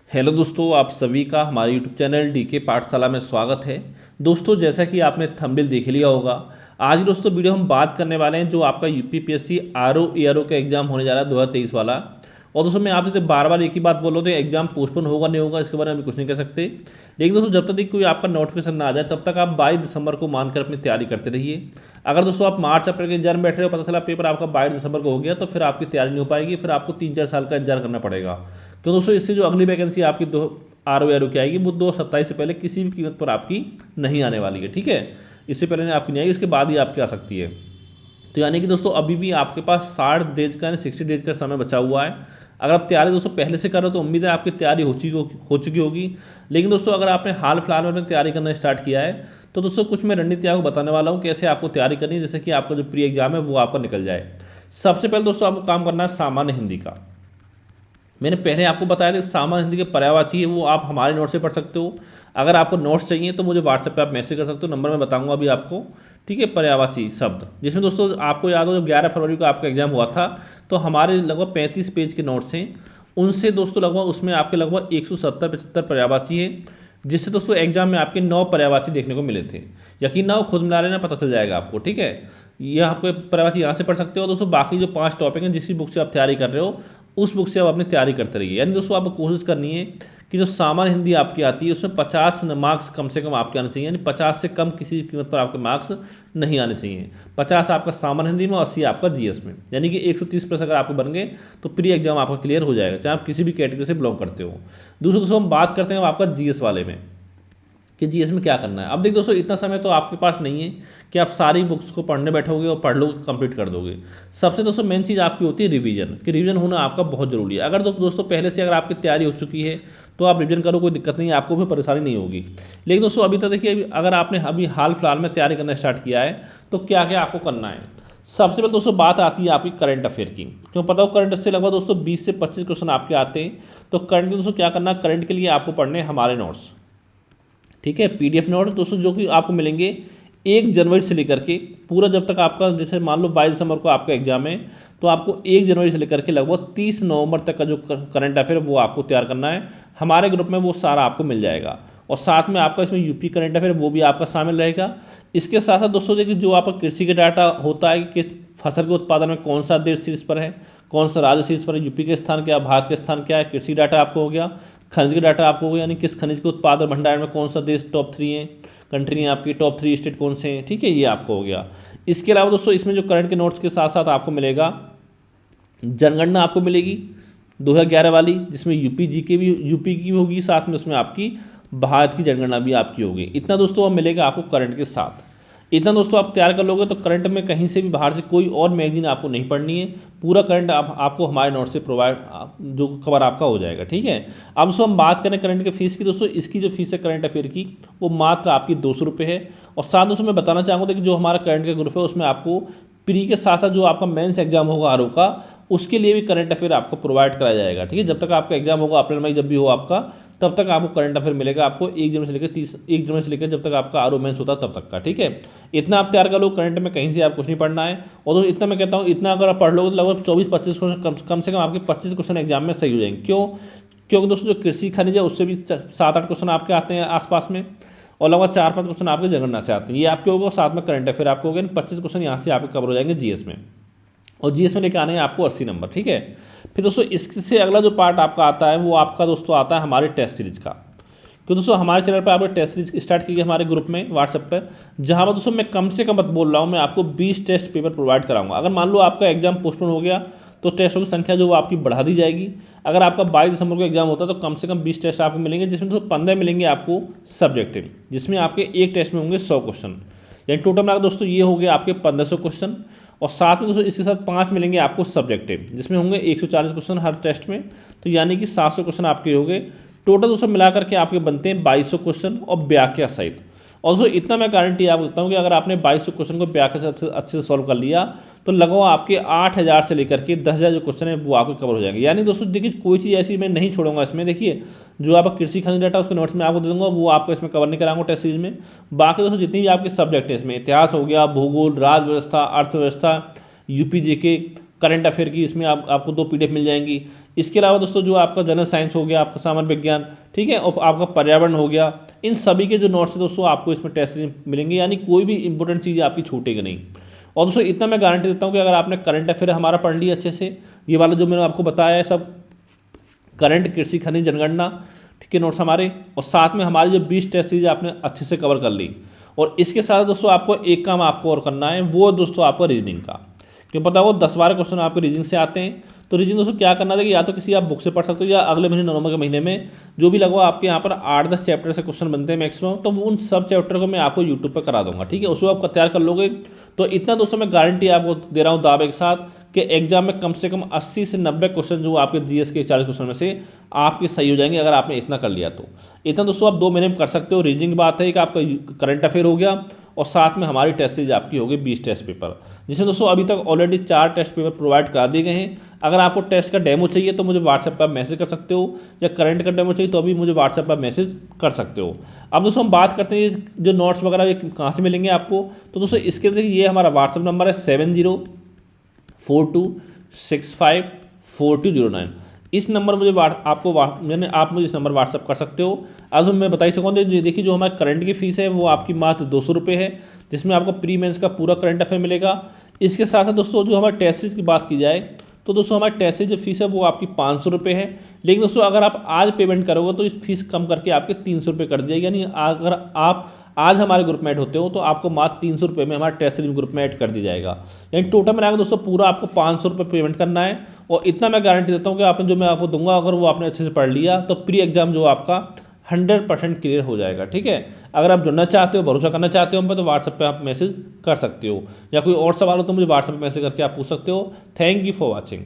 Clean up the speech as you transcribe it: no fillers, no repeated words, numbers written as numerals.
Hello दोस्तों, आप सभी का हमारे यूट्यूब चैनल डीके पाठशाला में स्वागत है। दोस्तों, जैसा कि आपने थंबनेल देख लिया होगा, आज दोस्तों वीडियो हम बात करने वाले हैं जो आपका यूपीपीएससी आरओ एआरओ का एग्जाम होने जा रहा है 2023 वाला। और दोस्तों मैं आपसे बार बार एक ही बात बोल रहा हूँ, तो एग्जाम पोस्टपोन होगा नहीं होगा इसके बारे में अभी कुछ नहीं कह सकते। लेकिन दोस्तों जब तक कोई आपका नोटिफिकेशन ना आ जाए तब तक आप 22 दिसंबर को मानकर अपनी तैयारी करते रहिए। अगर दोस्तों आप मार्च अप्रैल के इंतजार में बैठ रहे हो, पता चला पेपर आपका 22 दिसंबर को हो गया, तो फिर आपकी तैयारी नहीं हो पाएगी, फिर आपको 3-4 साल का इंतजार करना पड़ेगा। क्यों दोस्तों, इससे जो अगली वैकेंसी आपकी दो आर ओ की आएगी वो 2027 से पहले किसी भी कीमत पर आपकी नहीं आने वाली है। ठीक है, इससे पहले आपकी नहीं आएगी, इसके बाद ही आपकी आ सकती है। तो यानी कि दोस्तों अभी भी आपके पास 60 डेज का 60 डेज का समय बचा हुआ है। अगर आप तैयारी दोस्तों पहले से कर रहे हो तो उम्मीद है आपकी तैयारी हो चुकी होगी। लेकिन दोस्तों अगर आपने हाल फिलहाल में अपनी तैयारी करना स्टार्ट किया है तो दोस्तों कुछ मैं रणनीति आपको बताने वाला हूँ कैसे आपको तैयारी करनी है, जैसे कि आपका जो प्री एग्जाम है वो आपका निकल जाए। सबसे पहले दोस्तों आपको काम करना है सामान्य हिंदी का। मैंने पहले आपको बताया था सामान्य हिंदी के पर्यायवाची है वो आप हमारे नोट से पढ़ सकते हो। अगर आपको नोट्स चाहिए तो मुझे व्हाट्सएप पे आप मैसेज कर सकते हो, नंबर मैं बताऊंगा अभी आपको। ठीक है, पर्यायवाची शब्द, जिसमें दोस्तों आपको याद हो जब 11 फरवरी को आपका एग्जाम हुआ था तो हमारे लगभग 35 पेज के नोट्स हैं। उनसे दोस्तों लगभग उसमें आपके लगभग 170-75 पर्यायवाची हैं, जिससे दोस्तों एग्जाम में आपके 9 पर्यायवाची देखने को मिले थे। यकीन ना हो, खुद मिला लेना, पता चल जाएगा आपको। ठीक है, ये आपको पर्यायवाची यहाँ से पढ़ सकते हो। दोस्तों बाकी जो 5 टॉपिक हैं जिस भी बुक से आप तैयारी कर रहे हो उस बुक से आप अपनी तैयारी करते रहिए। यानी दोस्तों आपको कोशिश करनी है कि जो सामान्य हिंदी आपकी आती है उसमें 50 मार्क्स कम से कम आपके आने चाहिए। यानी 50 से कम किसी कीमत पर आपके मार्क्स नहीं आने चाहिए। 50 आपका सामान्य हिंदी में, 80 आपका जीएस में, यानी कि 130 प्लस अगर आपके बन गए तो प्री एग्जाम आपका क्लियर हो जाएगा, चाहे आप किसी भी कैटेगरी से बिलोंग करते हो। दोस्तों हम बात करते हैं आपका जीएस वाले में कि जीएस में क्या करना है। अब देखिए दोस्तों इतना समय तो आपके पास नहीं है कि आप सारी बुक्स को पढ़ने बैठोगे और पढ़ लोगे, कंप्लीट कर दोगे। सबसे दोस्तों मेन चीज़ आपकी होती है रिवीजन, कि रिवीजन होना आपका बहुत ज़रूरी है। अगर दोस्तों पहले से अगर आपकी तैयारी हो चुकी है तो आप रिवीजन करो, कोई दिक्कत नहीं है, आपको भी परेशानी नहीं होगी। लेकिन दोस्तों अभी तक देखिए, अगर आपने अभी हाल फिलहाल में तैयारी करना स्टार्ट किया है तो क्या क्या आपको करना है। सबसे पहले दोस्तों बात आती है आपकी करंट अफेयर की। क्यों पता हो, करंट से लगभग दोस्तों 20 से 25 क्वेश्चन आपके आते हैं। तो करंट के दोस्तों क्या करना, करंट के लिए आपको पढ़ने हमारे नोट्स। ठीक है, पीडीएफ नोट दोस्तों जो कि आपको मिलेंगे 1 जनवरी से लेकर के पूरा, जब तक आपका जैसे मान लो 22 दिसंबर को आपका एग्जाम है तो आपको 1 जनवरी से लेकर के लगभग 30 नवंबर तक का जो करंट अफेयर वो आपको तैयार करना है। हमारे ग्रुप में वो सारा आपको मिल जाएगा। और साथ में आपका इसमें यूपी करंट अफेयर वो भी आपका शामिल रहेगा। इसके साथ साथ दोस्तों देखिए जो आपका कृषि का डाटा होता है कि किस फसल के उत्पादन में कौन सा देश शीर्ष पर है, कौन सा राज्य शीर्ष पर है, यूपी के स्थान क्या, भारत के स्थान क्या है, कृषि डाटा आपको हो गया, खनिज का डाटा आपको हो गया, यानी किस खनिज के उत्पादन भंडार में कौन सा देश टॉप 3 है, कंट्री हैं आपकी, टॉप 3 स्टेट कौन से हैं। ठीक है, ये आपको हो गया। इसके अलावा दोस्तों इसमें जो करंट के नोट्स के साथ साथ आपको मिलेगा जनगणना आपको मिलेगी 2011 वाली, जिसमें यूपी जी के भी यूपी की होगी, साथ में उसमें आपकी भारत की जनगणना भी आपकी होगी। इतना दोस्तों अब मिलेगा आपको करंट के साथ। इतना दोस्तों आप तैयार कर लोगे तो करंट में कहीं से भी बाहर से कोई और मैगजीन आपको नहीं पढ़नी है। पूरा करंट आपको हमारे नोट से प्रोवाइड जो कवर आपका हो जाएगा। ठीक है, अब दोस्तों हम बात करें करंट के फीस की। दोस्तों इसकी जो फीस है करंट अफेयर की वो मात्र आपकी 200 रुपये है। और साथ दोस्तों मैं बताना चाहूँगा कि जो हमारा करंट का ग्रुप है उसमें आपको प्री के साथ साथ जो आपका मेंस एग्जाम होगा आरओ का, उसके लिए भी करंट अफेयर आपको प्रोवाइड कराया जाएगा। ठीक है, जब तक आपका एग्जाम होगा अप्रैल मई जब भी हो आपका, तब तक आपको करंट अफेयर मिलेगा आपको 1 जनवरी से लेकर जब तक आपका आरओ मेंस होता है तब तक का। ठीक है, इतना आप तैयार कर लो, करंट में कहीं से आप कुछ नहीं पढ़ना है। और दोस्तों इतना मैं कहता हूँ, इतना अगर आप पढ़ लोगे तो लगभग 24-25 क्वेश्चन कम से कम आपके 25 क्वेश्चन एग्जाम में सही हो जाएंगे। क्यों? क्योंकि दोस्तों जो कृषि खनिज है उससे भी 7-8 क्वेश्चन आपके आते हैं आसपास में, और लगभग 4-5 क्वेश्चन आपके जनगणना से आते हैं, ये आपके होगा। और साथ में करंट अफेयर आपको हो गए, 25 क्वेश्चन यहाँ से आपके कवर हो जाएंगे जीएस में। और जीएस में लेके आने हैं आपको 80 नंबर। ठीक है, फिर दोस्तों इससे अगला जो पार्ट आपका आता है वो आपका दोस्तों आता है हमारे टेस्ट सीरीज का। क्योंकि दोस्तों हमारे चैनल पर आपने टेस्ट सीरीज स्टार्ट की है हमारे ग्रुप में व्हाट्सएप पर, जहाँ पर दोस्तों मैं कम से कम बोल रहा हूँ, मैं आपको 20 टेस्ट पेपर प्रोवाइड कराऊंगा। अगर मान लो आपका एग्जाम पोस्टपोन हो गया तो टेस्टों की संख्या जो वो आपकी बढ़ा दी जाएगी। अगर आपका 22 दिसंबर को एग्जाम होता है तो कम से कम 20 टेस्ट आपको मिलेंगे, जिसमें दोस्तों 15 मिलेंगे आपको सब्जेक्टिव, जिसमें आपके एक टेस्ट में होंगे 100 क्वेश्चन। यानी टोटल मिला दोस्तों ये हो गया आपके 1500 क्वेश्चन। और साथ में दोस्तों इसके साथ 5 मिलेंगे आपको सब्जेक्टिव, जिसमें होंगे 140 क्वेश्चन हर टेस्ट में, तो यानी कि 700 क्वेश्चन आपके हो गए। टोटल दोस्तों मिलाकर के आपके बनते हैं 2200 क्वेश्चन और व्याख्या सहित। और दोस्तों इतना मैं गारंटी आपको देता हूँ कि अगर आपने 2200 क्वेश्चन को व्याख्या से अच्छे से सॉल्व कर लिया तो लगभग आपके 8000 से लेकर के 10,000 जो क्वेश्चन है वो आपके कवर हो जाएंगे। यानी दोस्तों देखिए कोई चीज़ ऐसी मैं नहीं छोड़ूंगा इसमें। देखिए जो आपका कृषि खनिज डाटा उसके नोट्स में आपको दे दूंगा, वो आपको इसमें कवर नहीं कराऊंगा टेस्ट सीरीज में। बाकी दोस्तों जितनी भी आपके सब्जेक्ट है इसमें, इतिहास हो गया, भूगोल, राज व्यवस्था, अर्थव्यवस्था, यूपी जीके, करंट अफेयर की, इसमें आपको 2 PDF मिल जाएंगी। इसके अलावा दोस्तों जो आपका जनरल साइंस हो गया, आपका सामान्य विज्ञान, ठीक है, और आपका पर्यावरण हो गया, इन सभी के जो नोट्स है दोस्तों आपको इसमें टेस्ट सीरीज मिलेंगे, यानी कोई भी इंपॉर्टेंट चीज़ आपकी छूटेगी नहीं। और दोस्तों इतना मैं गारंटी देता हूँ कि अगर आपने करंट अफेयर हमारा पढ़ लिया अच्छे से, ये वाला जो मैंने आपको बताया है सब करंट, कृषि, खनिज, जनगणना, ठीक है, नोट्स हमारे, और साथ में हमारी जो 20 टेस्ट सीरीज आपने अच्छे से कवर कर ली। और इसके साथ दोस्तों आपको एक काम आपको और करना है, वो दोस्तों आपका रीजनिंग का, क्यों पता हो 10-12 क्वेश्चन आपके रीजनिंग से आते हैं। तो रीजनिंग दोस्तों क्या करना था कि या तो किसी आप बुक से पढ़ सकते हो, या अगले महीने नवंबर के महीने में जो भी लगभग आपके यहाँ पर 8-10 चैप्टर से क्वेश्चन बनते हैं मैक्सिमम, तो उन सब चैप्टर को मैं आपको यूट्यूब पर करा दूंगा, ठीक है, उसको आप तैयार कर लोगे। तो इतना दोस्तों मैं गारंटी आपको दे रहा हूँ दावे के साथ कि एग्जाम में कम से कम 80 से 90 क्वेश्चन जो आपके जीएस के 40 क्वेश्चन में से आपके सही हो जाएंगे, अगर आपने इतना कर लिया तो। इतना दोस्तों आप 2 महीने में कर सकते हो। रीजनिंग की बात है कि आपका करंट अफेयर हो गया, और साथ में हमारी टेस्ट सीरीज आपकी होगी 20 टेस्ट पेपर, जिसमें दोस्तों अभी तक ऑलरेडी 4 टेस्ट पेपर प्रोवाइड करा दिए गए हैं। अगर आपको टेस्ट का डेमो चाहिए तो मुझे व्हाट्सएप पर मैसेज कर सकते हो, या करंट का डेमो चाहिए तो अभी मुझे व्हाट्सएप पर मैसेज कर सकते हो। अब दोस्तों हम बात करते हैं जो नोट्स वगैरह ये कहाँ से मिलेंगे आपको। तो दोस्तों इसके लिए ये हमारा व्हाट्सएप नंबर है 7042654209। इस नंबर मुझे आप मुझे इस नंबर व्हाट्सअप कर सकते हो। आज मैं बता ही सकूँ, देखिए जो हमारे करंट की फ़ीस है वो आपकी मात्र 200 रुपये है, जिसमें आपको प्री मेंस का पूरा करंट अफेयर मिलेगा। इसके साथ साथ दोस्तों जो हमारे टेस्ट सीरीज की बात की जाए तो दोस्तों हमारे टेस्ट सीरीज जो फीस है वो आपकी 500 रुपये है। लेकिन दोस्तों अगर आप आज पेमेंट करोगे तो इस फीस कम करके आपके 300 रुपये कर दी जाएगी, यानी अगर आप आज हमारे ग्रुप में ऐड होते हो तो आपको मात्र 300 रुपये में हमारे टेस्ट सीरीज ग्रुप में ऐड कर दी जाएगा, यानी टोटल मिलाकर दोस्तों पूरा आपको 500 रुपये पेमेंट करना है। और इतना मैं गारंटी देता हूँ कि आपने जो मैं आपको दूंगा, अगर वो आपने अच्छे से पढ़ लिया तो प्री एग्जाम जो आपका 100% क्लियर हो जाएगा, ठीक है। अगर आप जुड़ना चाहते हो, भरोसा करना चाहते हो हम पर, तो व्हाट्सएप पे आप मैसेज कर सकते हो, या कोई और सवाल हो तो मुझे व्हाट्सएप पे मैसेज करके आप पूछ सकते हो। Thank you for watching.